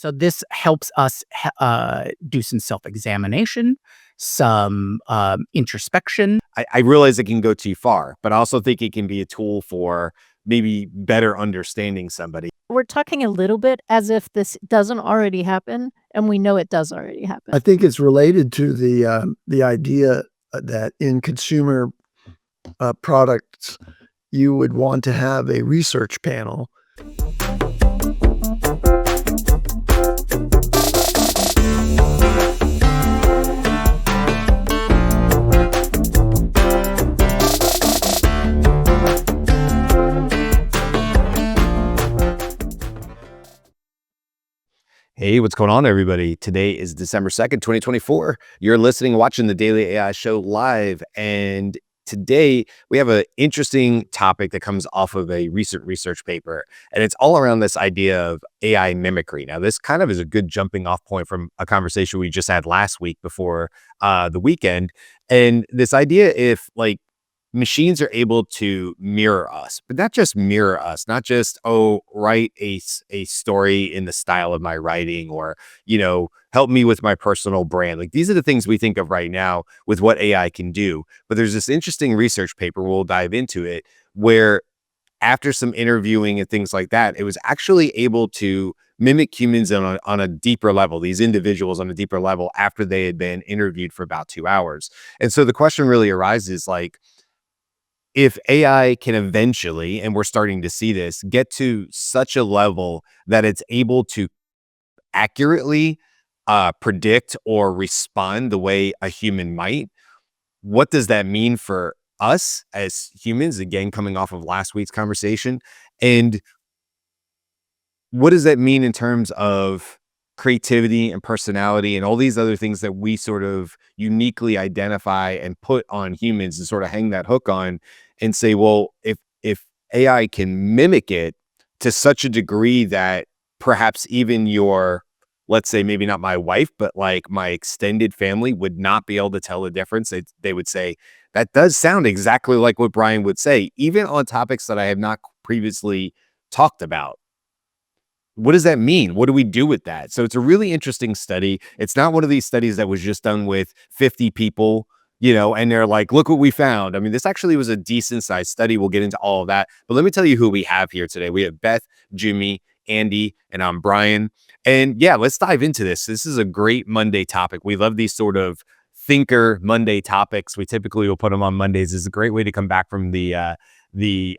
So this helps us do some self-examination, some introspection. I realize it can go too far, but I also think it can be a tool for maybe better understanding somebody. We're talking a little bit as if this doesn't already happen, and we know it does already happen. I think it's related to the idea that in consumer products, you would want to have a research panel. Hey, what's going on, everybody? Today is December 2nd, 2024. You're listening, watching the Daily AI Show live. And today we have an interesting topic that comes off of a recent research paper. And it's all around this idea of AI mimicry. Now, this kind of is a good jumping off point from a conversation we just had last week before the weekend. And this idea, if machines are able to mirror us, but not just mirror us, not just, write a story in the style of my writing or, help me with my personal brand. These are the things we think of right now with what AI can do. But there's this interesting research paper, we'll dive into it, where after some interviewing and things like that, it was actually able to mimic humans on a deeper level, these individuals on a deeper level after they had been interviewed for about 2 hours. And so the question really arises, if AI can eventually, and we're starting to see this, get to such a level that it's able to accurately predict or respond the way a human might, what does that mean for us as humans? Again, coming off of last week's conversation. And what does that mean in terms of creativity and personality and all these other things that we sort of uniquely identify and put on humans and sort of hang that hook on and say, well, if AI can mimic it to such a degree that perhaps even your, let's say maybe not my wife, but my extended family would not be able to tell the difference. They would say, that does sound exactly like what Brian would say, even on topics that I have not previously talked about. What does that mean? What do we do with that? So it's a really interesting study. It's not one of these studies that was just done with 50 people, and they're like, look what we found. I mean, this actually was a decent sized study. We'll get into all of that. But let me tell you who we have here today. We have Beth, Jyunmi, Andy, and I'm Brian. And yeah, let's dive into this. This is a great Monday topic. We love these sort of thinker Monday topics. We typically will put them on Mondays. It's a great way to come back from not the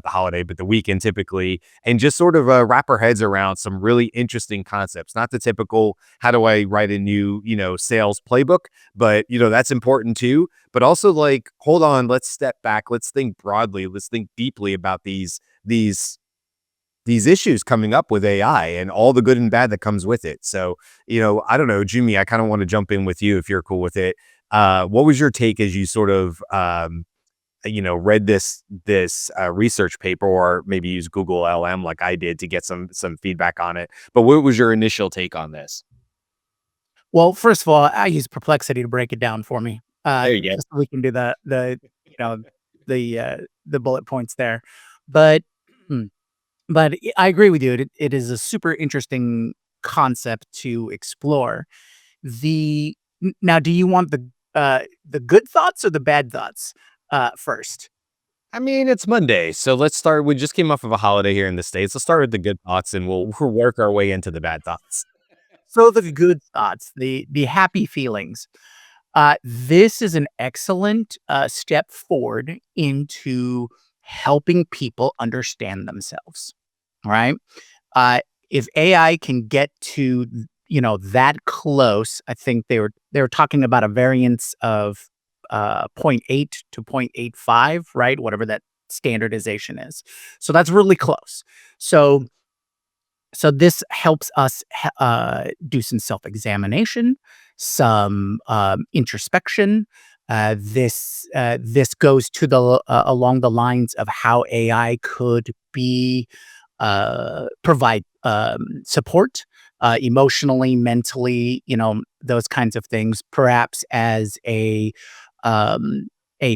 holiday, but the weekend typically, and just sort of wrap our heads around some really interesting concepts. Not the typical, how do I write a new, sales playbook, but that's important too. But also hold on, let's step back. Let's think broadly. Let's think deeply about these issues coming up with AI and all the good and bad that comes with it. So, I don't know, Jyunmi, I kind of want to jump in with you if you're cool with it. What was your take as you sort of, read this research paper, or maybe use Google LM like I did to get some feedback on it? But what was your initial take on this? Well, first of all, I use Perplexity to break it down for me. There you go. Just so we can do the bullet points there. But I agree with you. It is a super interesting concept to explore. Now, do you want the good thoughts or the bad thoughts first? I mean, it's Monday, so let's start. We just came off of a holiday here in the States. Let's start with the good thoughts, and we'll work our way into the bad thoughts. So the good thoughts, the happy feelings. This is an excellent step forward into helping people understand themselves. All right. If AI can get to that close, I think they were talking about a variance of 0.8 to 0.85, right? Whatever that standardization is. So that's really close. So this helps us do some self-examination, some introspection. This goes to the along the lines of how AI could provide support emotionally, mentally, those kinds of things, perhaps as a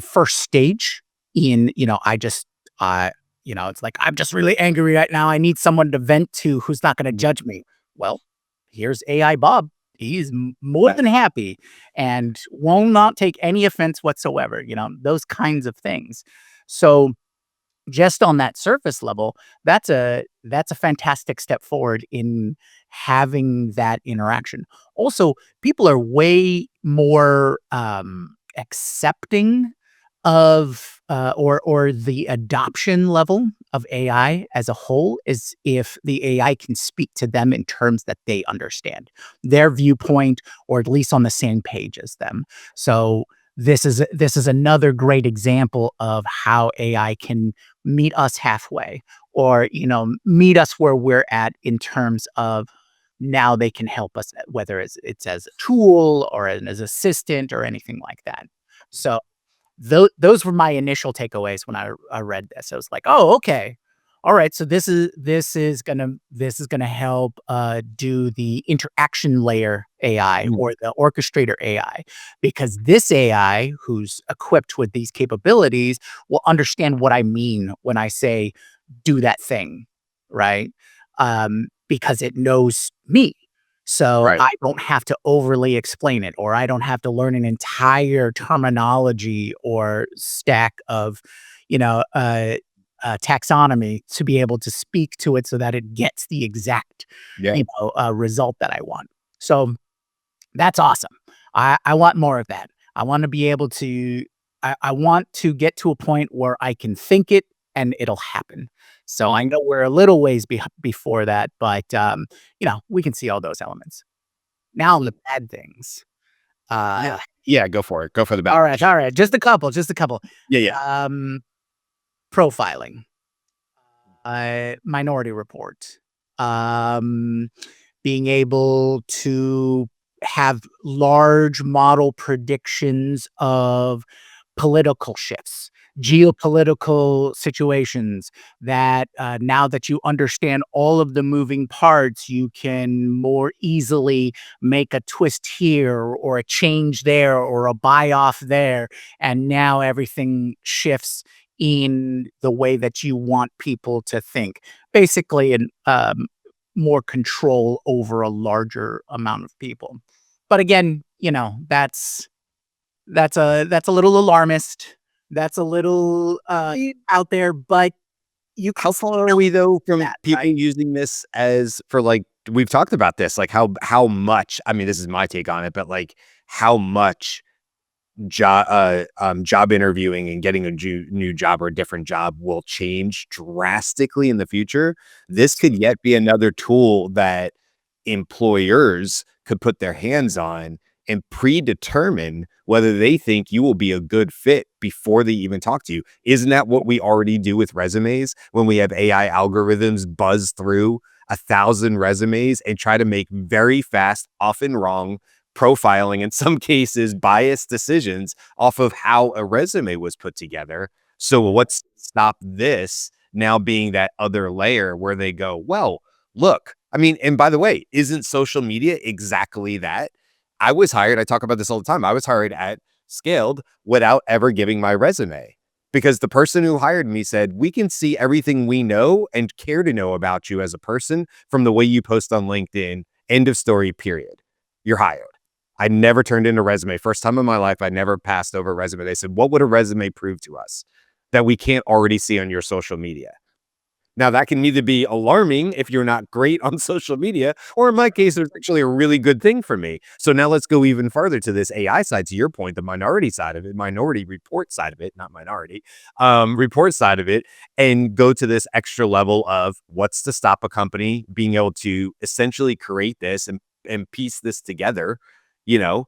first stage in, it's like, I'm just really angry right now. I need someone to vent to who's not going to judge me. Well, here's AI Bob. He's more than happy and will not take any offense whatsoever, those kinds of things. So just on that surface level, that's a fantastic step forward in having that interaction. Also, people are way more accepting of or the adoption level of AI as a whole is if the AI can speak to them in terms that they understand, their viewpoint, or at least on the same page as them. So this is another great example of how AI can meet us halfway, or meet us where we're at in terms of now they can help us, whether it's as a tool or as an assistant or anything like that. So those were my initial takeaways when I read this. I was like, "Oh, okay. All right, so this is gonna help, do the interaction layer AI Mm. or the orchestrator AI, because this AI who's equipped with these capabilities will understand what I mean when I say, 'Do that thing,' right? Because it knows me. So Right. I don't have to overly explain it, or I don't have to learn an entire terminology or stack of, you know, uh, taxonomy to be able to speak to it so that it gets the exact, Yeah. result that I want. So that's awesome. I want more of that. I want to be able to. I want to get to a point where I can think it and it'll happen. So I know we're a little ways before that, but we can see all those elements. Now the bad things. Yeah. Yeah. Go for it. Go for the bad. All right, just a couple, just a couple. Yeah. Yeah. Um, Profiling, Minority Report, um, being able to have large model predictions of political shifts, geopolitical situations that, now that you understand all of the moving parts, you can more easily make a twist here or a change there or a buy off there. And now everything shifts in the way that you want people to think. Basically, more control over a larger amount of people. But again, that's a little alarmist. That's a little, out there, but you can How far are we though from that, people right? using this as for like we've talked about this, like how much, I mean, this is my take on it, but like how much job interviewing and getting a new job or a different job will change drastically in the future. This could yet be another tool that employers could put their hands on and predetermine whether they think you will be a good fit before they even talk to you. Isn't that what we already do with resumes when we have AI algorithms buzz through 1,000 resumes and try to make very fast, often wrong profiling, in some cases, biased decisions off of how a resume was put together? So what's stop this now being that other layer where they go, well, look, I mean, and by the way, isn't social media exactly that? I was hired, I talk about this all the time. I was hired at Scaled without ever giving my resume because the person who hired me said, we can see everything we know and care to know about you as a person from the way you post on LinkedIn. End of story, period. You're hired. I never turned in a resume. First time in my life, I never passed over a resume. They said, what would a resume prove to us that we can't already see on your social media? Now, that can either be alarming if you're not great on social media, or in my case, it's actually a really good thing for me. So now let's go even further to this AI side, to your point, the minority side of it, minority report side of it, not minority, report side of it, and go to this extra level of what's to stop a company being able to essentially create this and piece this together, you know,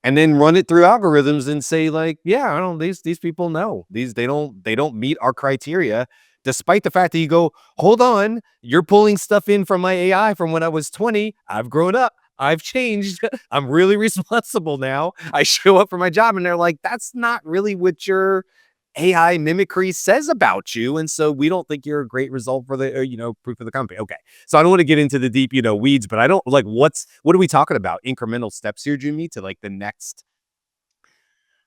and then run it through algorithms and say like, yeah, I don't, these people know these, they don't meet our criteria, despite the fact that you go, hold on, you're pulling stuff in from my AI from when I was 20. I've grown up, I've changed. I'm really responsible now. I show up for my job and they're like, that's not really what your AI mimicry says about you. And so we don't think you're a great result for the, proof of the company. Okay. So I don't want to get into the deep, weeds, but I don't like what are we talking about? Incremental steps here, Jimmy, to like the next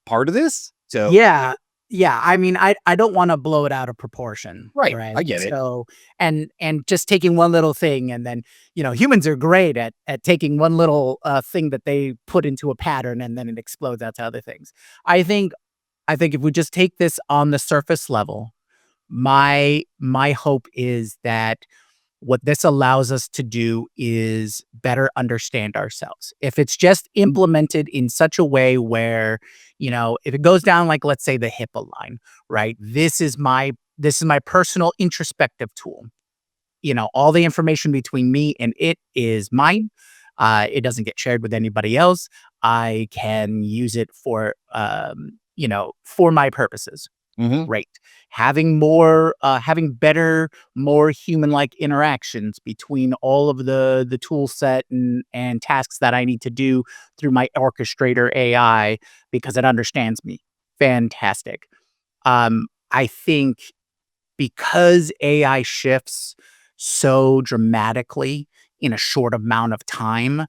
part of this? So Yeah. Yeah, I mean, I don't wanna blow it out of proportion, Right. I right? get it. So and just taking one little thing and then, humans are great at taking one little, thing that they put into a pattern and then it explodes out to other things. I think I think if we just take this on the surface level, my hope is that what this allows us to do is better understand ourselves. If it's just implemented in such a way where, if it goes down like let's say the HIPAA line, right? This is my personal introspective tool. All the information between me and it is mine. It doesn't get shared with anybody else. I can use it for my purposes. Mhm. Great. Having better, more human-like interactions between all of the tool set and tasks that I need to do through my orchestrator AI because it understands me. Fantastic. I think because AI shifts so dramatically in a short amount of time,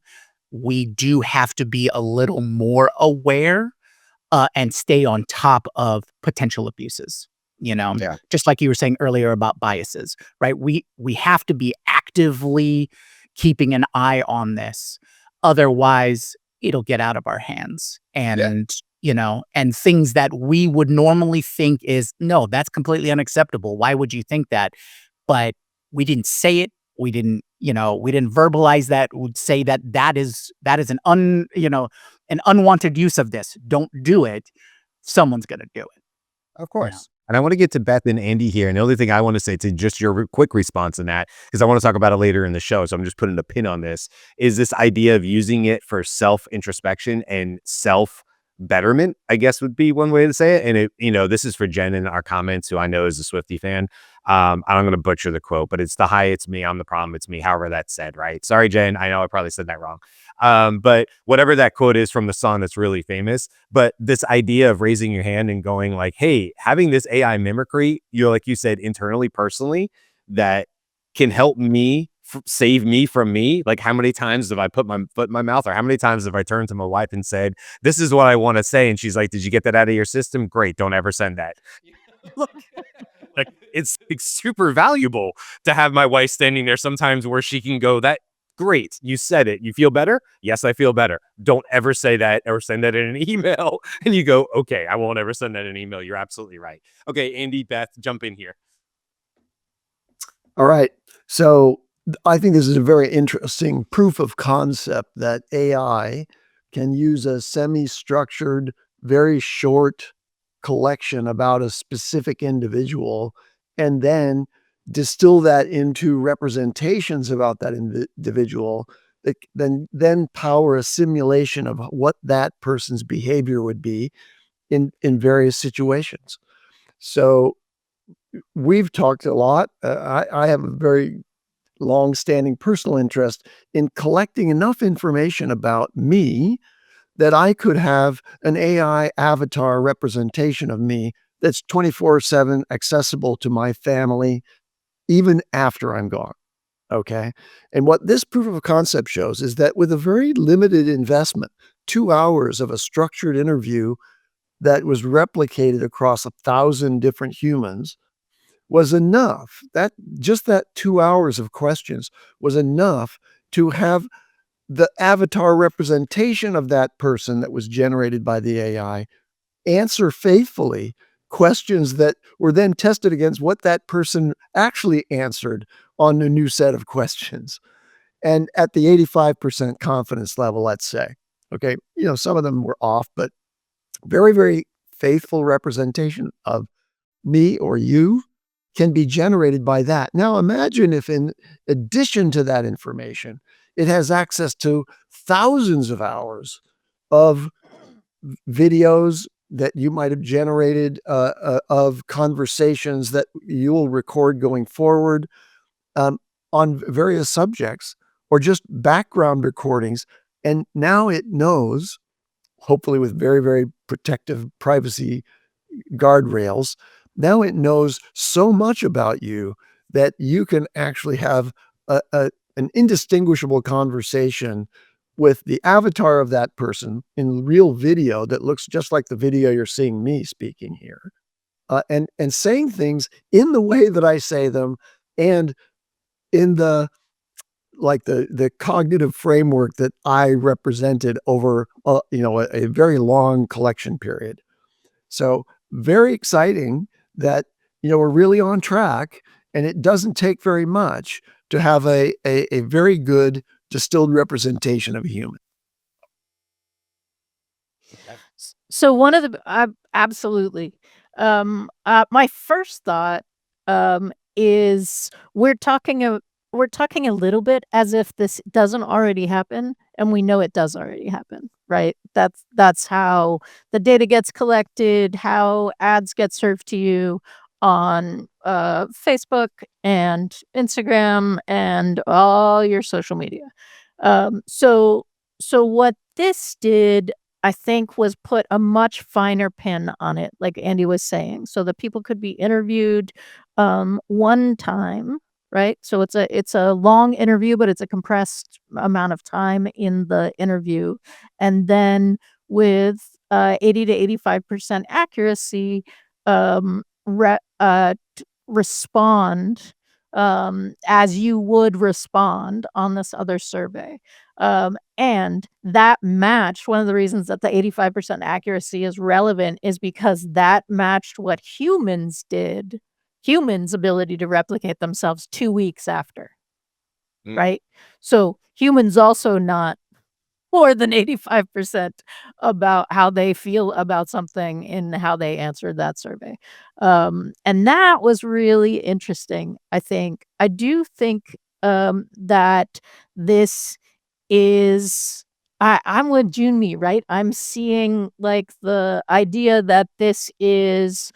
we do have to be a little more aware and stay on top of potential abuses. Yeah. Just like you were saying earlier about biases, right? We have to be actively keeping an eye on this, otherwise it'll get out of our hands. Yeah. And things that we would normally think is no, that's completely unacceptable. Why would you think that? But we didn't say it. We didn't verbalize that. Would say that is an unwanted use of this. Don't do it. Someone's gonna do it. Of Yeah. course. And I want to get to Beth and Andy here. And the only thing I want to say to just your quick response on that, because I want to talk about it later in the show. So I'm just putting a pin on this, is this idea of using it for self introspection and self betterment, I guess would be one way to say it. And this is for Jen in our comments, who I know is a Swiftie fan. I'm going to butcher the quote, but it's it's me, I'm the problem, it's me, however that's said, right? Sorry, Jen. I know I probably said that wrong. But whatever that quote is from the song that's really famous, but this idea of raising your hand and going like, hey, having this AI mimicry, like you said, internally, personally, that can help me save me from me. Like, how many times have I put my foot in my mouth, or how many times have I turned to my wife and said, this is what I want to say? And she's like, did you get that out of your system? Great. Don't ever send that. Look, like, it's like super valuable to have my wife standing there sometimes where she can go, that great, you said it. You feel better? Yes, I feel better. Don't ever say that or send that in an email. And you go, okay, I won't ever send that in an email. You're absolutely right. Okay, Andy, Beth, jump in here. All right. So I think this is a very interesting proof of concept that AI can use a semi-structured, very short collection about a specific individual and then distill that into representations about that individual that then power a simulation of what that person's behavior would be in various situations. So we've talked a lot. I have a very long-standing personal interest in collecting enough information about me that I could have an AI avatar representation of me that's 24/7 accessible to my family, even after I'm gone. Okay. And what this proof of concept shows is that with a very limited investment, 2 hours of a structured interview that was replicated across 1,000 different humans was enough. That 2 hours of questions was enough to have the avatar representation of that person that was generated by the AI answer faithfully questions that were then tested against what that person actually answered on a new set of questions. And at the 85% confidence level, let's say, okay, some of them were off, but very, very faithful representation of me or you can be generated by that. Now, imagine if in addition to that information, it has access to thousands of hours of videos that you might have generated of conversations that you'll record going forward um, on various subjects or just background recordings. And now it knows, hopefully with very, very protective privacy guardrails, now it knows so much about you that you can actually have an indistinguishable conversation with the avatar of that person in real video that looks just like the video you're seeing me speaking here. and saying things in the way that I say them, and in the the cognitive framework that I represented over a very long collection period. So very exciting that we're really on track, and it doesn't take very much to have a very good distilled representation of a human. So one of the absolutely. My first thought is we're talking a little bit as if this doesn't already happen, and we know it does already happen, right? That's how the data gets collected, how ads get served to you on Facebook and Instagram and all your social media. So what this did, I think, was put a much finer pin on it, like Andy was saying, so that people could be interviewed one time, right? So it's a long interview, but it's a compressed amount of time in the interview, and then with 80 to 85% accuracy, respond as you would respond on this other survey. And that matched one of the reasons that the 85% accuracy is relevant is because that matched what humans did, humans' ability to replicate themselves 2 weeks after, Mm. right? So humans also not more than 85% about how they feel about something in how they answered that survey. And that was really interesting, I think. I do think that this is I'm with Jyunmi, right? I'm seeing like the idea that this is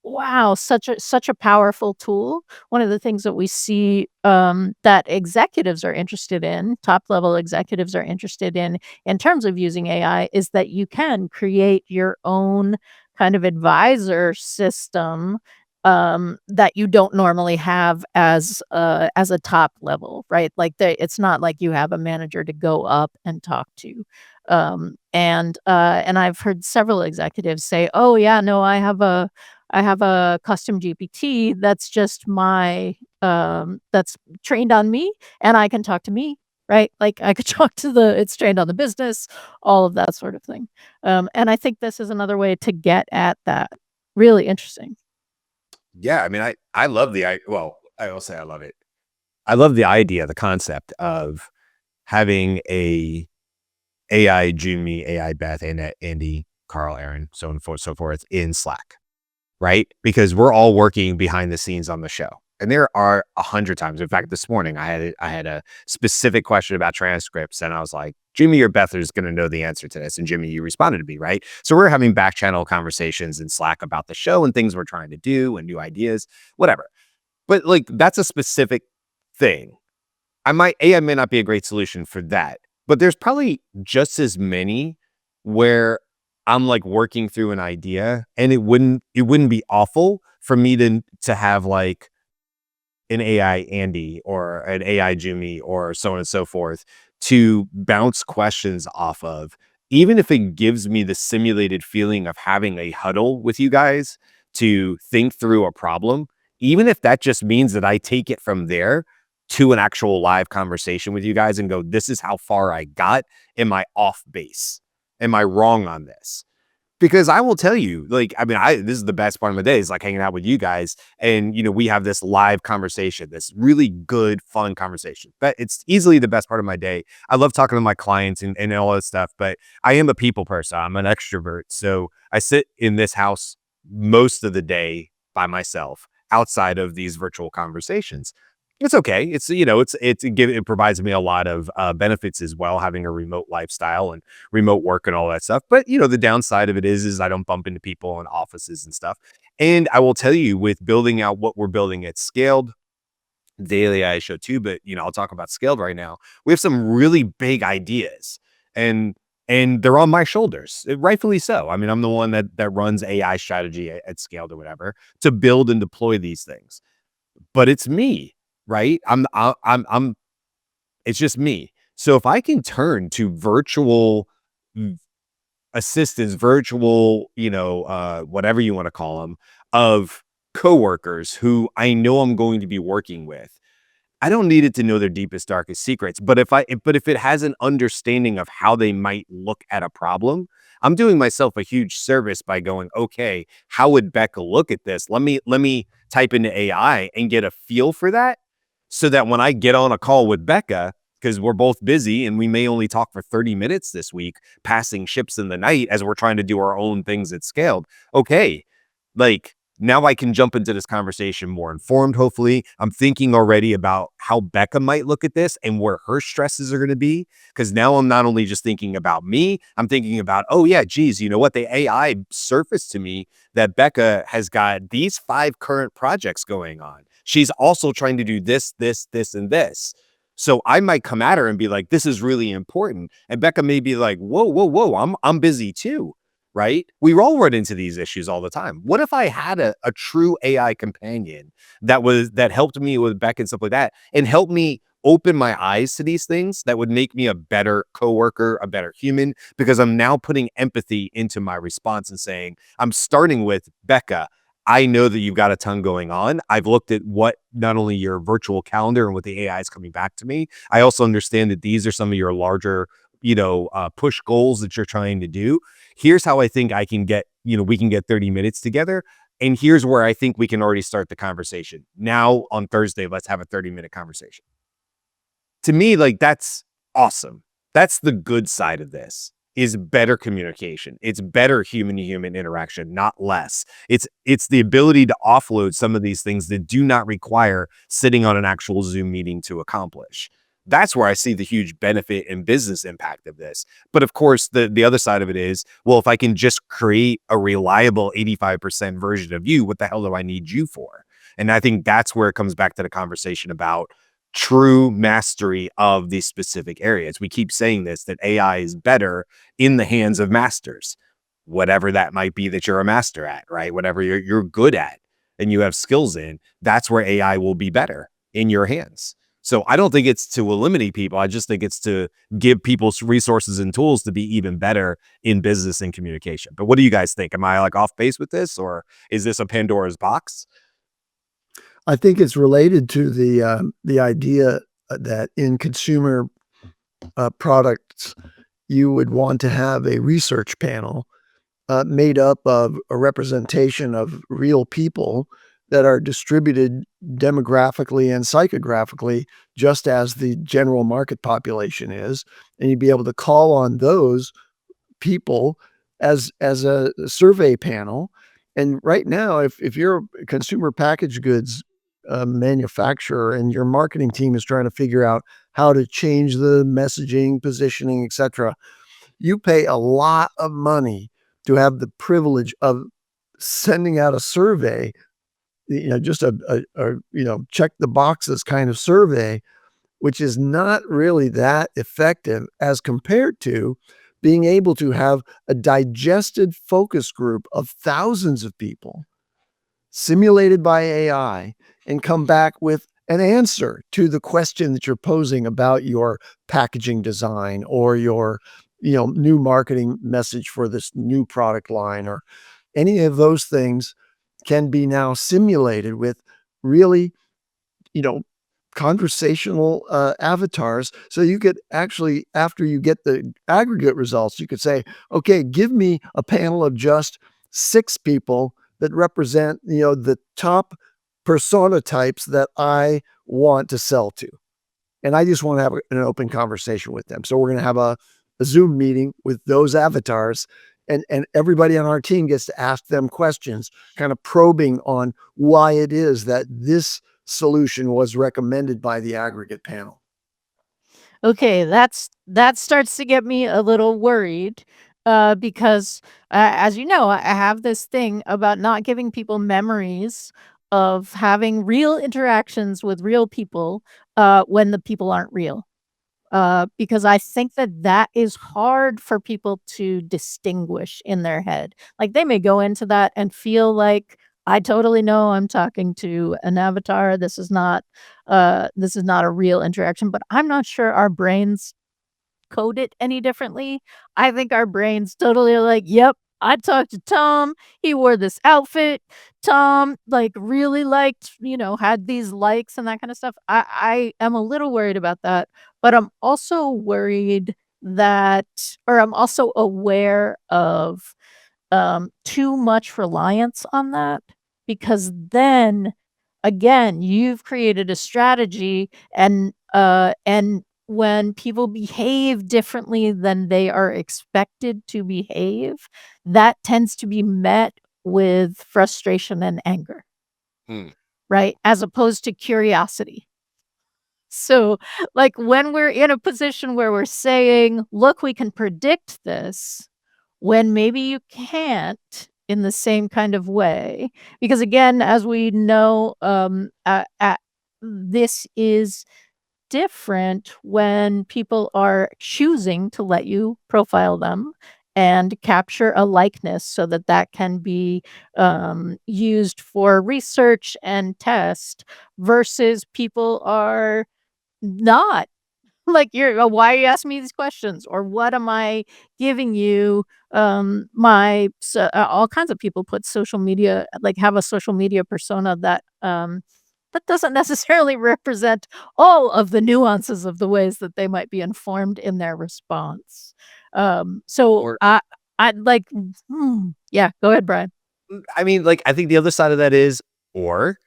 wow, such a powerful tool. One of the things that we see that executives are interested in, top level executives are interested in terms of using AI, is that you can create your own kind of advisor system that you don't normally have as a top level, right? Like it's not like you have a manager to go up and talk to. And I've heard several executives say, "Oh yeah, no, I have a custom GPT that's just my that's trained on me, and I can talk to me." Right? Like I could talk to it's trained on the business, all of that sort of thing. And I think this is another way to get at that. Really interesting. Yeah, I mean, I love well, I will say I love it. I love the idea, the concept of having a AI Jyunmi, AI Beth, and Andy, Carl, Aaron, so on and so forth in Slack, right? Because we're all working behind the scenes on the show. And there are 100 times. In fact, this morning I had a specific question about transcripts, and I was like, Jimmy or Beth is going to know the answer to this. And Jimmy, you responded to me, right? So we're having back channel conversations in Slack about the show and things we're trying to do and new ideas, whatever. But like that's a specific thing. AI may not be a great solution for that, but there's probably just as many where I'm like working through an idea, and it wouldn't be awful for me to have like an AI Andy or an AI Jimmy or so on and so forth to bounce questions off of, even if it gives me the simulated feeling of having a huddle with you guys to think through a problem, even if that just means that I take it from there to an actual live conversation with you guys and go, this is how far I got. Am I off base? Am I wrong on this? Because I will tell you, like, I mean, this is the best part of my day is like hanging out with you guys. And, we have this live conversation, this really good, fun conversation. But it's easily the best part of my day. I love talking to my clients and all that stuff, but I am a people person. I'm an extrovert. So I sit in this house most of the day by myself outside of these virtual conversations. It's okay. It provides me a lot of benefits as well, having a remote lifestyle and remote work and all that stuff. But the downside of it is I don't bump into people in offices and stuff. And I will tell you, with building out what we're building at Scaled, daily I show too, but I'll talk about Scaled right now. We have some really big ideas, and they're on my shoulders, rightfully so. I mean, I'm the one that runs AI strategy at Scaled or whatever to build and deploy these things. But it's me, right? I'm it's just me. So if I can turn to virtual assistants, virtual, whatever you want to call them, of coworkers who I know I'm going to be working with, I don't need it to know their deepest, darkest secrets. But if it has an understanding of how they might look at a problem, I'm doing myself a huge service by going, okay, how would Becca look at this? Let me type into AI and get a feel for that, so that when I get on a call with Becca, because we're both busy and we may only talk for 30 minutes this week, passing ships in the night as we're trying to do our own things at scale. Okay, like, now I can jump into this conversation more informed, hopefully. I'm thinking already about how Becca might look at this and where her stresses are going to be. Because now I'm not only just thinking about me, I'm thinking about, oh, yeah, geez, you know what? The AI surfaced to me that Becca has got these 5 current projects going on. She's also trying to do this, this, this, and this. So I might come at her and be like, this is really important. And Becca may be like, whoa, whoa, whoa, I'm busy too. Right? We all run into these issues all the time. What if I had a true AI companion that helped me with Beck and stuff like that, and helped me open my eyes to these things that would make me a better coworker, a better human, because I'm now putting empathy into my response and saying, I'm starting with Becca. I know that you've got a ton going on. I've looked at what not only your virtual calendar and what the AI is coming back to me. I also understand that these are some of your larger, push goals that you're trying to do. Here's how I think I can get, we can get 30 minutes together. And here's where I think we can already start the conversation. Now on Thursday, let's have a 30-minute conversation. To me, like, that's awesome. That's the good side of this, is better communication. It's better human to human interaction, not less. It's the ability to offload some of these things that do not require sitting on an actual Zoom meeting to accomplish. That's where I see the huge benefit and business impact of this. But of course, the other side of it is, well, if I can just create a reliable 85% version of you, what the hell do I need you for? And I think that's where it comes back to the conversation about true mastery of these specific areas. We keep saying this, that AI is better in the hands of masters, whatever that might be that you're a master at, right? Whatever you're good at and you have skills in, that's where AI will be better in your hands. So I don't think it's to eliminate people. I just think it's to give people resources and tools to be even better in business and communication. But what do you guys think? Am I like off base with this, or is this a Pandora's box? I think it's related to the idea that in consumer products, you would want to have a research panel made up of a representation of real people that are distributed demographically and psychographically, just as the general market population is. And you'd be able to call on those people as a survey panel. And right now, if you're a consumer packaged goods manufacturer and your marketing team is trying to figure out how to change the messaging, positioning, etc., you pay a lot of money to have the privilege of sending out a survey, just a check the boxes kind of survey, which is not really that effective as compared to being able to have a digested focus group of thousands of people simulated by AI and come back with an answer to the question that you're posing about your packaging design or your new marketing message for this new product line, or any of those things can be now simulated with really you know conversational avatars. So you could actually, after you get the aggregate results, you could say, okay, give me a panel of just 6 people that represent the top persona types that I want to sell to, and I just want to have an open conversation with them. So we're going to have a Zoom meeting with those avatars, and everybody on our team gets to ask them questions, kind of probing on why it is that this solution was recommended by the aggregate panel. Okay, that starts to get me a little worried, because, as you know, I have this thing about not giving people memories of having real interactions with real people, when the people aren't real. Because I think that that is hard for people to distinguish in their head. Like, they may go into that and feel like, "I totally know I'm talking to an avatar. This is not a real interaction," but I'm not sure our brains code it any differently. I think our brains totally are like, "Yep, I talked to Tom. He wore this outfit. Tom, like, really liked, had these likes and that kind of stuff. I am a little worried about that, but I'm also worried that, or I'm also aware of too much reliance on that, because then again, you've created a strategy, and when people behave differently than they are expected to behave, that tends to be met with frustration and anger, Hmm. right? As opposed to curiosity. So, like, when we're in a position where we're saying, "Look, we can predict this," when maybe you can't in the same kind of way, because again, as we know, this is different when people are choosing to let you profile them and capture a likeness so that that can be used for research and test, versus people are not. Like, "Why are you asking me these questions?" Or, "What am I giving you?" All kinds of people put social media, like, have a social media persona that doesn't necessarily represent all of the nuances of the ways that they might be informed in their response. So Or I'd like yeah, go ahead, Brian. I mean, like, I think the other side of that or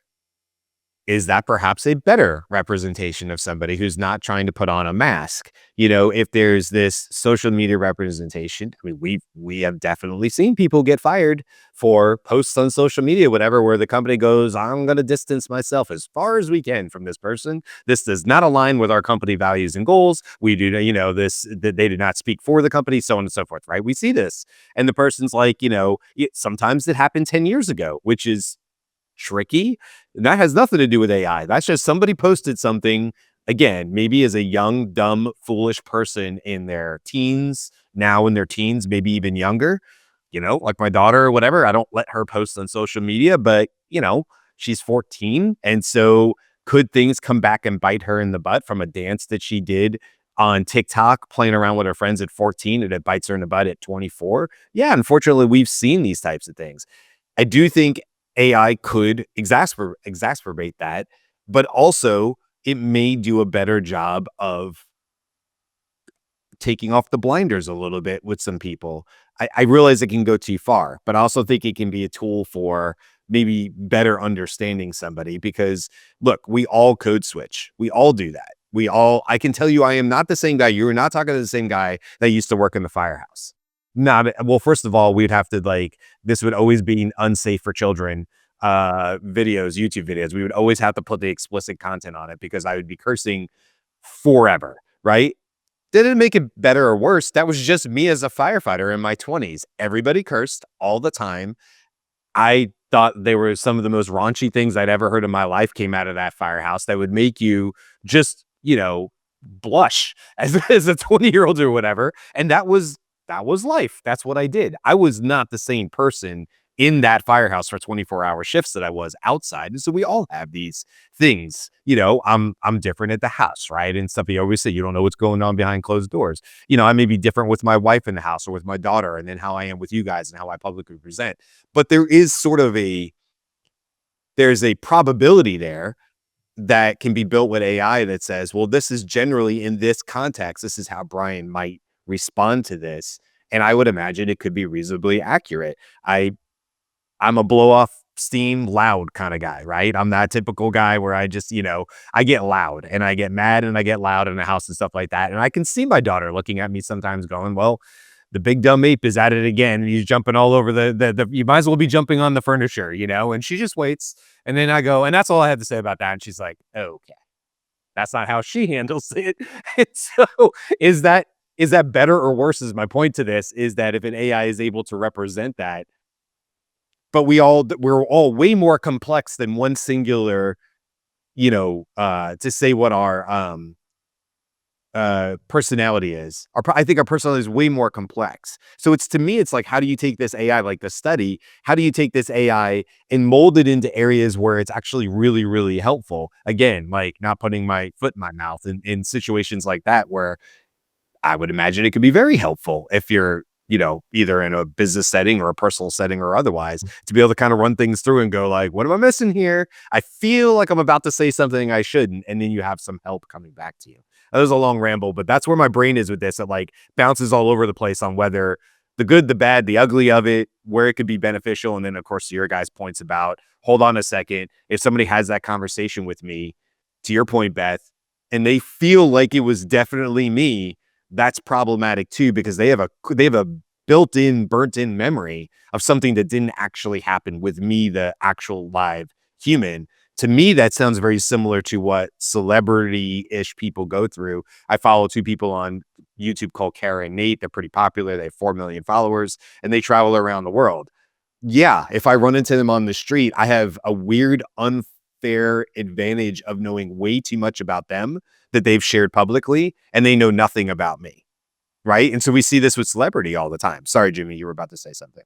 is that perhaps a better representation of somebody who's not trying to put on a mask? If there's this social media representation, I mean, we have definitely seen people get fired for posts on social media, whatever, where the company goes, I'm going to distance myself as far as we can from this person. This does not align with our company values and goals. We do, that they do not speak for the company, so on and so forth, right? We see this. And the person's like, sometimes it happened 10 years ago, which is tricky. That has nothing to do with AI. That's just somebody posted something, again, maybe as a young, dumb, foolish person in their teens, now in their teens, maybe even younger, like my daughter or whatever. I don't let her post on social media, but, she's 14. And so could things come back and bite her in the butt from a dance that she did on TikTok playing around with her friends at 14 and it bites her in the butt at 24? Yeah, unfortunately, we've seen these types of things. I do think AI could exacerbate that, but also it may do a better job of taking off the blinders a little bit with some people. I realize it can go too far, but I also think it can be a tool for maybe better understanding somebody because look, we all code switch. We all do that. I can tell you, I am not the same guy. You're not talking to the same guy that used to work in the firehouse. Not well, first of all, we'd have to this would always be unsafe for children videos, YouTube videos. We would always have to put the explicit content on it because I would be cursing forever, right? Didn't make it better or worse. That was just me as a firefighter in my 20s. Everybody cursed all the time. I thought they were some of the most raunchy things I'd ever heard in my life came out of that firehouse that would make you just, blush as a 20-year-old or whatever. And that was life. That's what I did. I was not the same person in that firehouse for 24-hour shifts that I was outside. And so we all have these things. I'm different at the house, right? And stuff you always say, you don't know what's going on behind closed doors. I may be different with my wife in the house or with my daughter, and then how I am with you guys and how I publicly present. But there is sort of there's a probability there that can be built with AI that says, well, this is generally in this context, this is how Brian might respond to this. And I would imagine it could be reasonably accurate. I'm a blow off steam loud kind of guy, right? I'm that typical guy where I just, I get loud and I get mad and I get loud in the house and stuff like that. And I can see my daughter looking at me sometimes going, well, the big dumb ape is at it again. And he's jumping all over the you might as well be jumping on the furniture, and she just waits. And then I go, and that's all I have to say about that. And she's like, okay, that's not how she handles it. And so is that better or worse is my point to this is that if an AI is able to represent that, but we're all way more complex than one singular, to say what our personality is. I think our personality is way more complex. So to me, it's like, how do you take this AI, like the study, how do you take this AI and mold it into areas where it's actually really, really helpful? Again, like not putting my foot in my mouth in situations like that, where I would imagine it could be very helpful if you're either in a business setting or a personal setting or otherwise, to be able to kind of run things through and go like, what am I missing here? I feel like I'm about to say something I shouldn't. And then you have some help coming back to you. That was a long ramble, but that's where my brain is with this. It like bounces all over the place on whether the good, the bad, the ugly of it, where it could be beneficial. And then, of course, to your guys' points about, hold on a second, if somebody has that conversation with me, to your point, Beth, and they feel like it was definitely me, that's problematic too, because they have a built-in, burnt-in memory of something that didn't actually happen with me, the actual live human. To me, that sounds very similar to what celebrity-ish people go through. I follow two people on YouTube called Kara and Nate. They're pretty popular. They have 4 million followers and they travel around the world. Yeah, if I run into them on the street, I have a weird, unfair advantage of knowing way too much about them that they've shared publicly, and they know nothing about me. Right. And so we see this with celebrity all the time. Sorry, Jimmy, you were about to say something.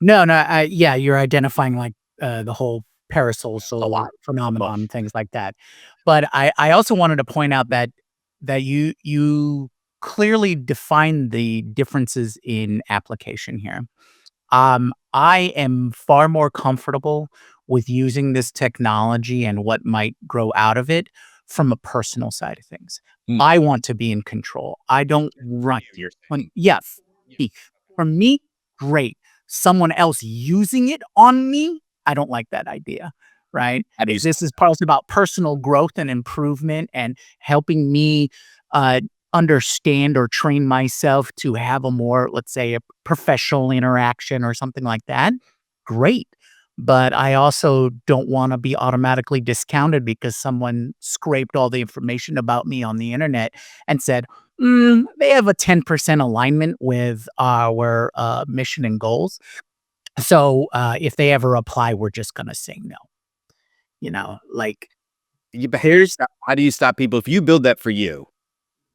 No, no, yeah, you're identifying like the whole A parasocial lot. phenomenon, things like that. But I also wanted to point out that you clearly define the differences in application here. I am far more comfortable with using this technology and what might grow out of it from a personal side of things. Mm. I want to be in control. I don't want You're yes. For me, great. Someone else using it on me, I don't like that idea, right? How do you If this is partly about personal growth and improvement and helping me uh, understand or train myself to have a more, let's say, a professional interaction or something like that, great. But I also don't want to be automatically discounted because someone scraped all the information about me on the internet and said, they have a 10% alignment with our mission and goals. So if they ever apply, we're just going to say no. Like, but how do you stop people if you build that for you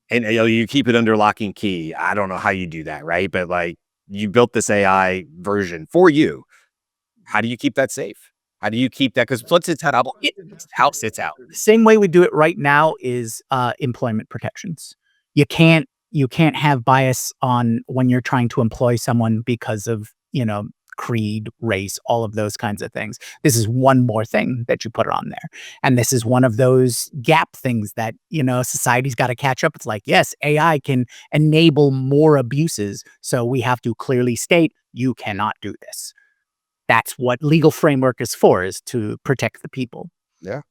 and you keep it under lock and key? I don't know how you do that, right? But like you built this AI version for you. How do you keep that safe? How do you keep that? Because once it's out, it's out. the same way we do it right now is employment protections. You can't have bias on when you're trying to employ someone because of creed, race, all of those kinds of things. This is one more thing that you put on there, and this is one of those gap things that society's got to catch up. It's like, yes, AI can enable more abuses, so we have to clearly state you cannot do this. That's what legal framework is for, is to protect the people. Yeah.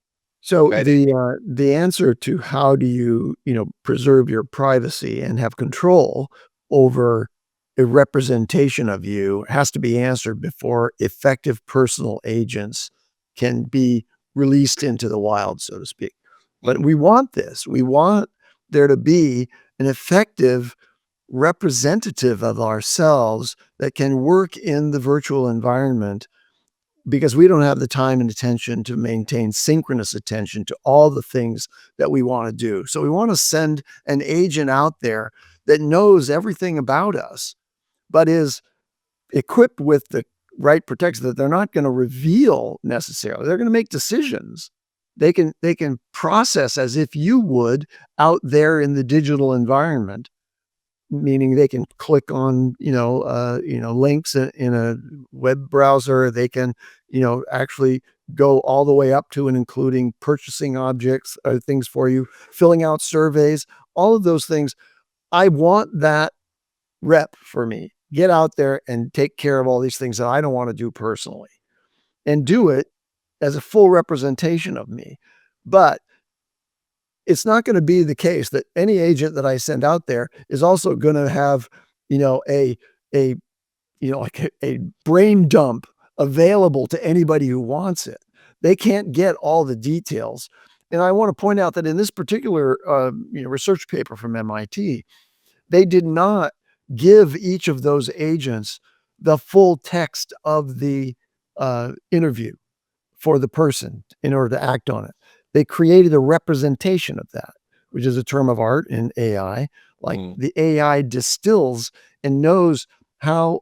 So Right. the answer to how do you preserve your privacy and have control over a representation of you has to be answered before effective personal agents can be released into the wild, so to speak. But we want this. We want there to be an effective representative of ourselves that can work in the virtual environment, because we don't have the time and attention to maintain synchronous attention to all the things that we want to do. So we want to send an agent out there that knows everything about us, but is equipped with the right protection that they're not going to reveal necessarily. They're going to make decisions. They can process as if you would out there in the digital environment, meaning they can click on links in a web browser. They can actually go all the way up to and including purchasing objects or things for you, filling out surveys, all of those things. I want that rep for me. Get out there and take care of all these things that I don't want to do personally, and do it as a full representation of me. But it's not going to be the case that any agent that I send out there is also going to have, like a brain dump available to anybody who wants it. They can't get all the details. And I want to point out that in this particular research paper from MIT, they did not give each of those agents the full text of the interview for the person in order to act on it. They created a representation of that, which is a term of art in AI. Like the AI distills and knows how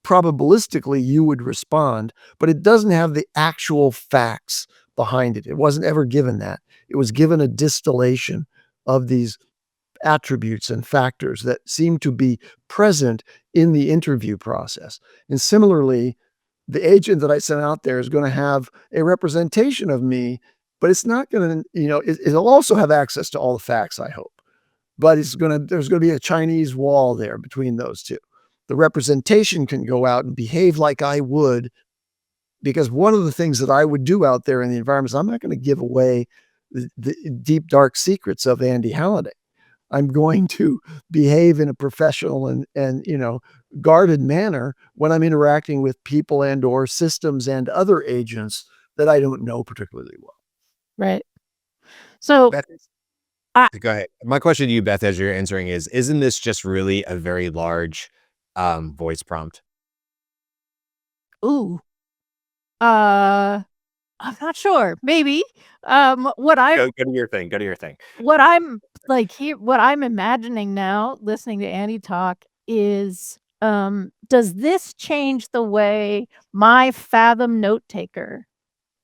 probabilistically you would respond, but it doesn't have the actual facts behind it. It wasn't ever given that. It was given a distillation of these attributes and factors that seem to be present in the interview process. And similarly, the agent that I sent out there is going to have a representation of me, but it's not going to, it'll also have access to all the facts, I hope. But there's going to be a Chinese wall there between those two. The representation can go out and behave like I would, because one of the things that I would do out there in the environment is I'm not going to give away the deep, dark secrets of Andy Halliday. I'm going to behave in a professional and guarded manner when I'm interacting with people and or systems and other agents that I don't know particularly well. Right. So Beth, I go ahead. My question to you, Beth, as you're answering is, isn't this just really a very large voice prompt? ooh, uh, I'm not sure. Maybe. What Go to your thing. Go to your thing. what I'm imagining now, listening to Andy talk, is does this change the way my Fathom note taker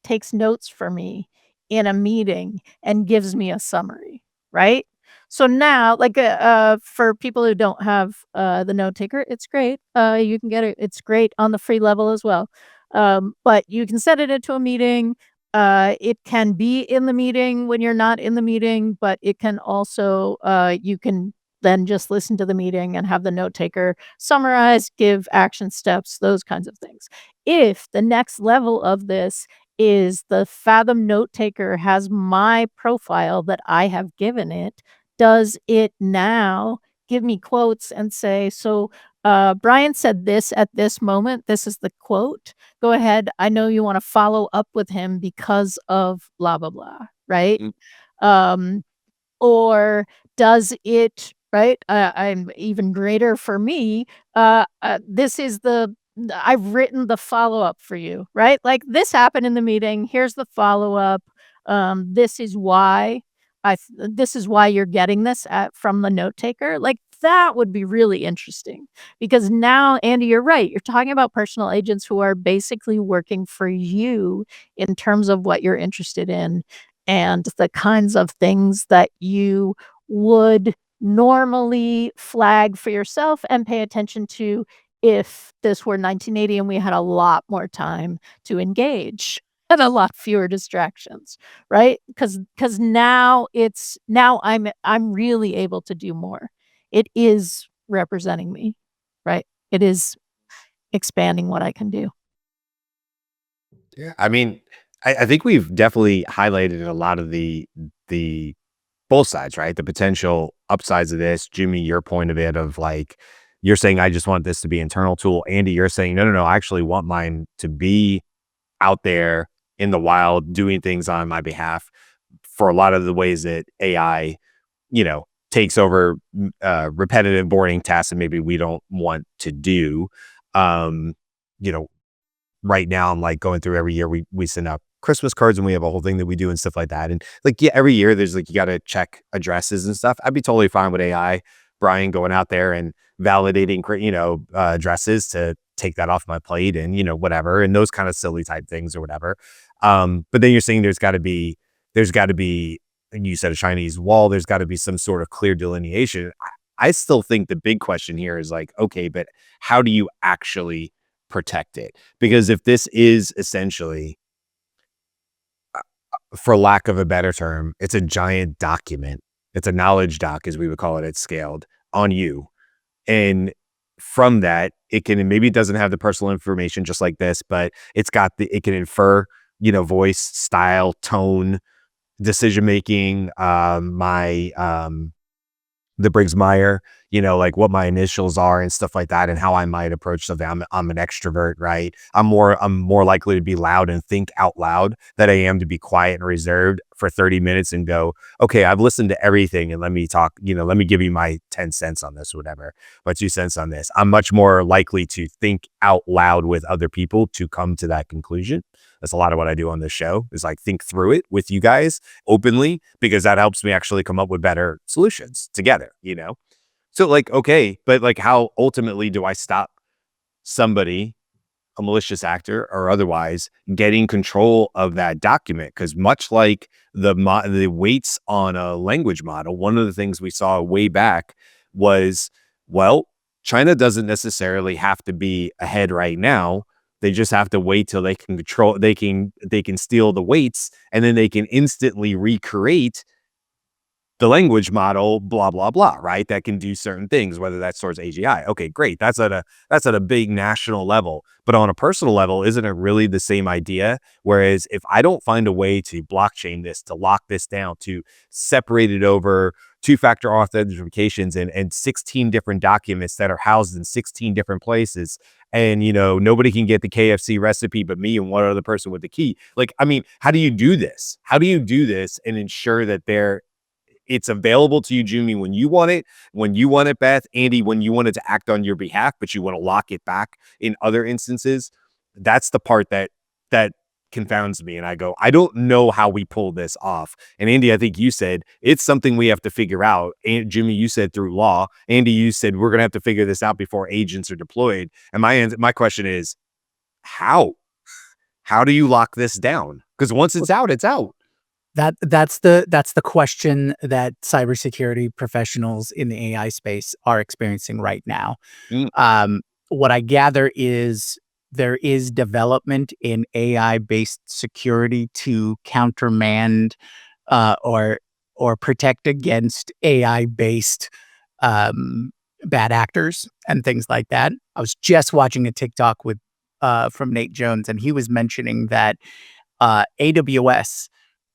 takes notes for me in a meeting and gives me a summary, right? So now, like, for people who don't have the note taker, it's great. You can get it. It's great on the free level as well. But you can set it into a meeting. It can be in the meeting when you're not in the meeting, but it can also you can then just listen to the meeting and have the note taker summarize, give action steps, those kinds of things. If the next level of this is the Fathom note taker has my profile that I have given it, does it now give me quotes and say, "So, Brian said this at this moment. This is the quote. Go ahead. I know you wanna follow up with him because of blah, blah, blah," right? Mm. Um or does it right? I'm even greater for me, this is the I've written the follow-up for you, right? Like, "This happened in the meeting, here's the follow-up, this is why this is why you're getting this from the note taker." Like, that would be really interesting, because now, Andy, you're right, you're talking about personal agents who are basically working for you in terms of what you're interested in, and the kinds of things that you would normally flag for yourself and pay attention to if this were 1980 and we had a lot more time to engage and a lot fewer distractions, right? Because now I'm really able to do more. It is representing me, right? It is expanding what I can do. Yeah. I mean, I think we've definitely highlighted a lot of the both sides, right? The potential upsides of this. Jimmy, your point of it of like, you're saying, I just want this to be internal tool. Andy, you're saying, no, no, no, I actually want mine to be out there in the wild doing things on my behalf for a lot of the ways that AI, takes over repetitive, boring tasks that maybe we don't want to do. Um, you know, right now I'm like going through every year we send out Christmas cards and we have a whole thing that we do and stuff like that. And like, yeah, every year there's like, you got to check addresses and stuff. I'd be totally fine with AI, Brian going out there and validating, addresses to take that off my plate and, whatever, and those kind of silly type things or whatever. But then you're saying there's got to be, and you said a Chinese wall, there's got to be some sort of clear delineation. I still think the big question here is like, okay, but how do you actually protect it? Because if this is essentially, for lack of a better term, it's a giant document. It's a knowledge doc, as we would call it, it's scaled on you. And from that, maybe it doesn't have the personal information just like this, but it can infer, voice, style, tone, decision making, the Briggs-Meyer, like what my initials are and stuff like that, and how I might approach something. I'm an extrovert, right? I'm more likely to be loud and think out loud than I am to be quiet and reserved for 30 minutes and go, okay, I've listened to everything and let me talk, let me give you my 10 cents on this, whatever, my 2 cents on this. I'm much more likely to think out loud with other people to come to that conclusion. That's a lot of what I do on this show, is like think through it with you guys openly, because that helps me actually come up with better solutions together, So like, okay, but like, how ultimately do I stop somebody a malicious actor or otherwise getting control of that document. Because much like the weights on a language model, one of the things we saw way back was, well, China doesn't necessarily have to be ahead right now. They just have to wait till they can control, they can steal the weights, and then they can instantly recreate the language model, blah, blah, blah, right? That can do certain things, whether that's towards AGI. Okay, great. That's at a big national level. But on a personal level, isn't it really the same idea? Whereas if I don't find a way to blockchain this, to lock this down, to separate it over two-factor authentications and 16 different documents that are housed in 16 different places, and nobody can get the KFC recipe but me and one other person with the key. Like, I mean, how do you do this? How do you do this and ensure that it's available to you, Jyunmi, when you want it, Beth, Andy, when you want it to act on your behalf, but you want to lock it back in other instances? That's the part that confounds me. And I go, I don't know how we pull this off. And Andy, I think you said it's something we have to figure out. And Jyunmi, you said through law. Andy, you said we're going to have to figure this out before agents are deployed. And my question is, how? How do you lock this down? Because once it's out, it's out. That's the question that cybersecurity professionals in the AI space are experiencing right now. Mm. What I gather is there is development in AI-based security to countermand or protect against AI-based bad actors and things like that. I was just watching a TikTok with from Nate Jones, and he was mentioning that AWS,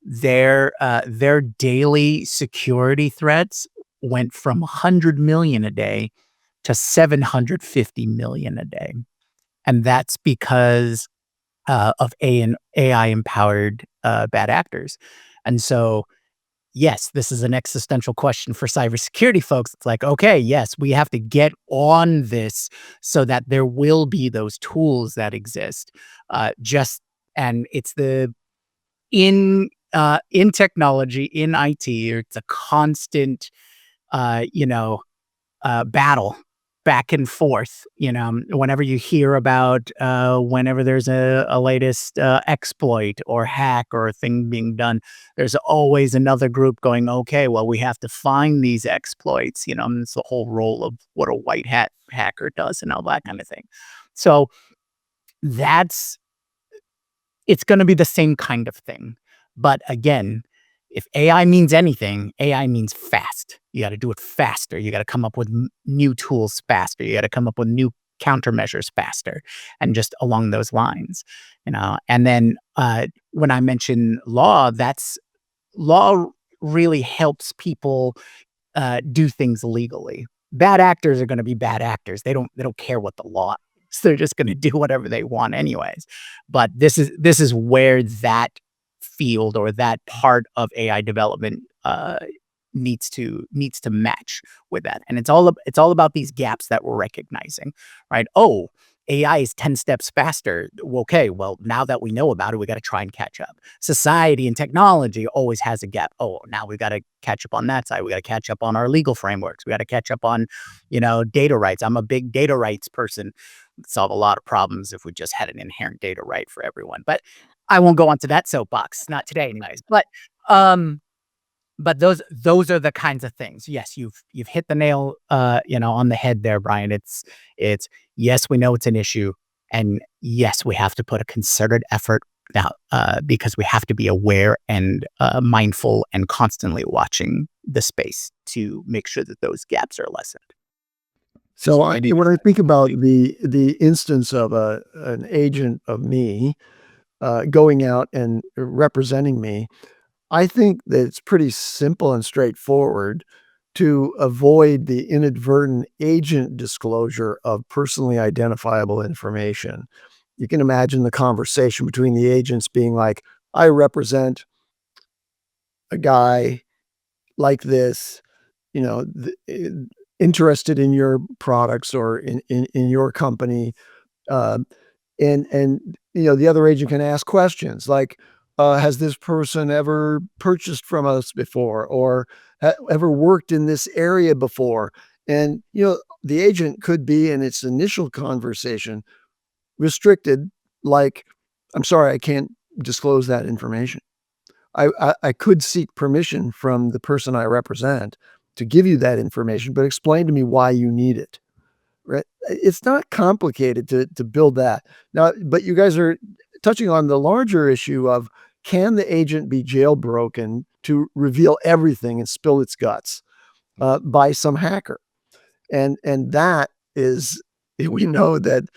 their daily security threats went from 100 million a day to 750 million a day. And that's because of AI empowered bad actors. And so, yes, this is an existential question for cybersecurity folks. It's like, okay, yes, we have to get on this so that there will be those tools that exist. And it's in technology, in IT, it's a constant, battle back and forth. Whenever you hear about, whenever there's a latest exploit or hack or a thing being done, there's always another group going, okay, well, we have to find these exploits. And it's the whole role of what a white hat hacker does and all that kind of thing. So that's it's going to be the same kind of thing. But again, if AI means anything, AI means fast. You got to do it faster. You got to come up with new tools faster. You got to come up with new countermeasures faster, and just along those lines. And then when I mention law, law really helps people do things legally. Bad actors are going to be bad actors. They don't care what the law is. They're just going to do whatever they want anyways. But this is where that field or that part of AI development needs to match with that. And it's all about these gaps that we're recognizing, right? Oh, AI is 10 steps faster. Okay, well, now that we know about it, we got to try and catch up. Society and technology always has a gap. Oh, now we got to catch up on that side. We got to catch up on our legal frameworks. We got to catch up on, data rights. I'm a big data rights person. Solve a lot of problems if we just had an inherent data right for everyone. But I won't go onto that soapbox, not today anyways. But those are the kinds of things. Yes, you've hit the nail on the head there, Brian. It's yes, we know it's an issue, and yes, we have to put a concerted effort now because we have to be aware and mindful and constantly watching the space to make sure that those gaps are lessened. So when I think about the instance of an agent of me going out and representing me, I think that it's pretty simple and straightforward to avoid the inadvertent agent disclosure of personally identifiable information. You can imagine the conversation between the agents being like, I represent a guy like this, interested in your products or in your company. And the other agent can ask questions like, has this person ever purchased from us before or ever worked in this area before? And the agent could be in its initial conversation restricted, like, I'm sorry, I can't disclose that information. I could seek permission from the person I represent to give you that information, but explain to me why you need it. Right? It's not complicated to build that. Now, but you guys are touching on the larger issue of, can the agent be jailbroken to reveal everything and spill its guts by some hacker? And that is, we know that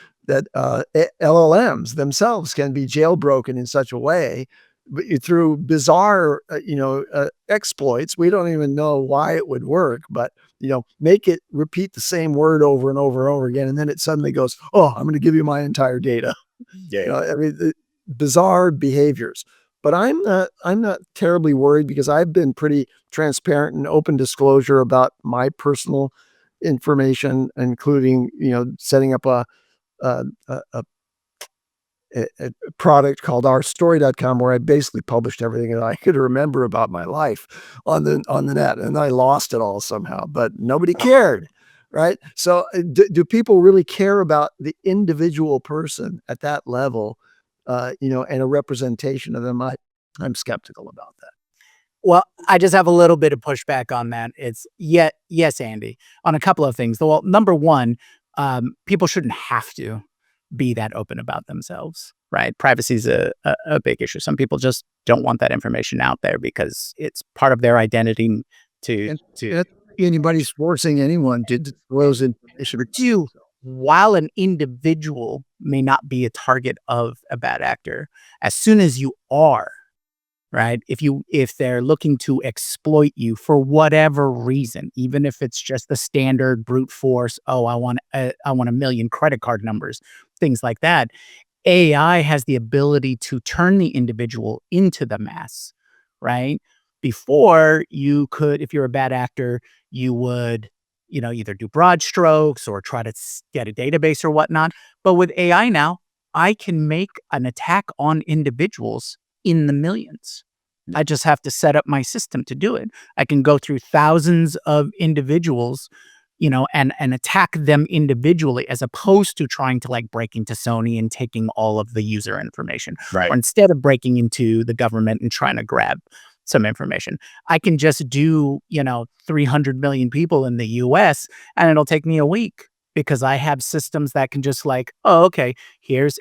LLMs themselves can be jailbroken in such a way, through bizarre exploits. We don't even know why it would work, but make it repeat the same word over and over and over again, and then it suddenly goes, oh, I'm going to give you my entire data. Yeah. I mean, bizarre behaviors. But I'm not terribly worried, because I've been pretty transparent and open disclosure about my personal information, including setting up a a, a, a product called ourstory.com, where I basically published everything that I could remember about my life on the net, and I lost it all somehow, but nobody cared. Right? So do people really care about the individual person at that level, and a representation of them? I'm skeptical about that. Well, I just have a little bit of pushback on that. It's yes, Andy, on a couple of things. Well, number one, people shouldn't have to be that open about themselves, right? Privacy is a big issue. Some people just don't want that information out there because it's part of their identity to And to anybody's forcing anyone to disclose information. do. While an individual may not be a target of a bad actor, as soon as you are, right? If they're looking to exploit you for whatever reason, even if it's just the standard brute force, oh, I want a million credit card numbers, things like that. AI has the ability to turn the individual into the mass, right? Before you could, if you're a bad actor, you would, either do broad strokes or try to get a database or whatnot. But with AI now, I can make an attack on individuals in the millions. I just have to set up my system to do it. I can go through thousands of individuals, and attack them individually, as opposed to trying to like break into Sony and taking all of the user information. Right. Or instead of breaking into the government and trying to grab some information, I can just do, 300 million people in the US, and it'll take me a week, because I have systems that can just like, oh, okay, here's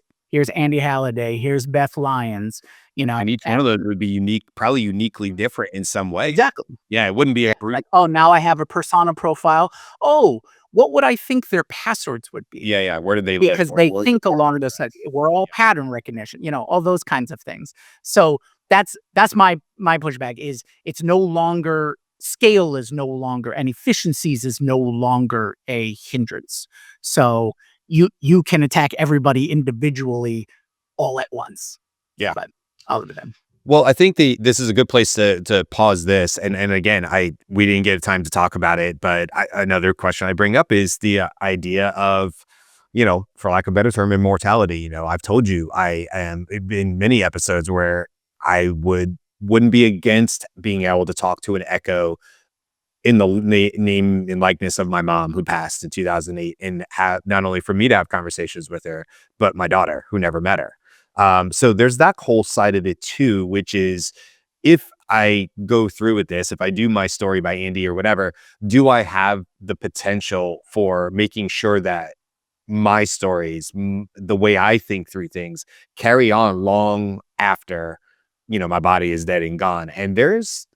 Andy Halliday, here's Beth Lyons, And each one of those would be unique, probably uniquely different in some way. exactly. Yeah, it wouldn't be a brute. Like, oh, now I have a persona profile. Oh, what would I think their passwords would be? Yeah. Where did they live? Because they think along the side. We're all pattern recognition, all those kinds of things. So that's my pushback is, it's no longer, scale is no longer, and efficiencies is no longer a hindrance. So you can attack everybody individually all at once. Yeah. But I'll leave it then. Well, I think this is a good place to pause this. And again, we didn't get time to talk about it, but another question I bring up is the idea of, for lack of a better term, immortality. I've told you I am in many episodes where I wouldn't be against being able to talk to an echo in the name and likeness of my mom, who passed in 2008, and have not only for me to have conversations with her, but my daughter, who never met her. So there's that whole side of it too, which is, if I go through with this, if I do my story by Andy or whatever, do I have the potential for making sure that my stories, the way I think through things, carry on long after, my body is dead and gone? And there's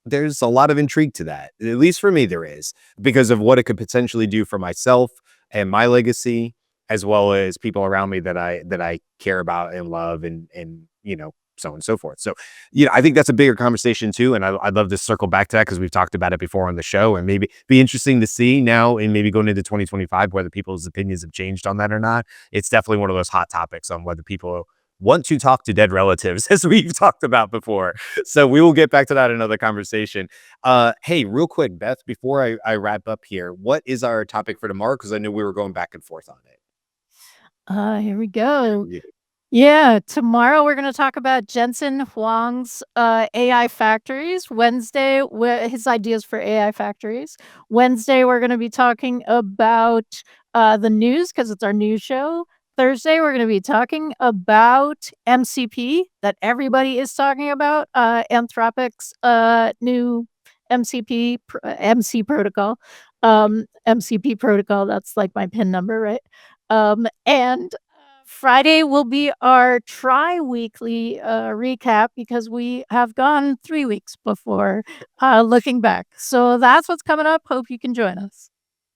a lot of intrigue to that. At least for me, there is, because of what it could potentially do for myself and my legacy, as well as people around me that I care about and love, and so on and so forth. So, I think that's a bigger conversation too. And I'd love to circle back to that, because we've talked about it before on the show, and maybe be interesting to see now, and maybe going into 2025, whether people's opinions have changed on that or not. It's definitely one of those hot topics on whether people want to talk to dead relatives, as we've talked about before. So we will get back to that in another conversation. Hey, real quick, Beth, before I wrap up here, what is our topic for tomorrow? Because I knew we were going back and forth on it. Here we go. Yeah. Yeah, tomorrow we're going to talk about Jensen Huang's AI factories. Wednesday, his ideas for AI factories. Wednesday, we're going to be talking about the news, because it's our news show. Thursday, we're going to be talking about MCP that everybody is talking about, Anthropic's new MC protocol, MCP protocol. That's like my PIN number, right? And Friday will be our tri-weekly recap because we have gone 3 weeks before looking back. So that's what's coming up. Hope you can join us.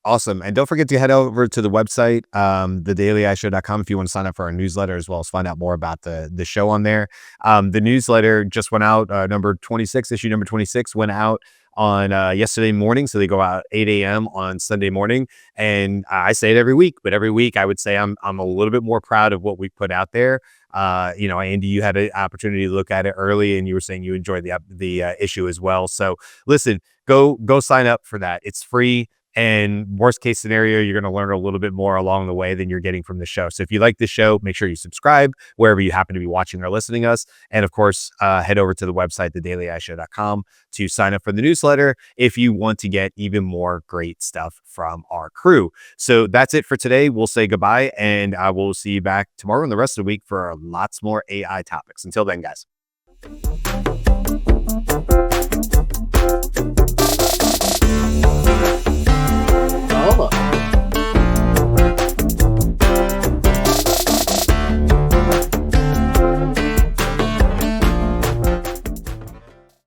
Awesome. And don't forget to head over to the website, thedailyishow.com, if you want to sign up for our newsletter, as well as find out more about the show on there. The newsletter just went out, issue number 26 went out on yesterday morning. So they go out 8 a.m. on Sunday morning. And I say it every week, but every week I would say I'm a little bit more proud of what we put out there. Andy, you had an opportunity to look at it early, and you were saying you enjoyed the issue as well. So listen, go sign up for that. It's free. And worst case scenario, you're going to learn a little bit more along the way than you're getting from the show. So if you like this show, make sure you subscribe wherever you happen to be watching or listening us. And of course, head over to the website, thedailyishow.com, to sign up for the newsletter if you want to get even more great stuff from our crew. So that's it for today. We'll say goodbye, and I will see you back tomorrow and the rest of the week for lots more AI topics. Until then, guys.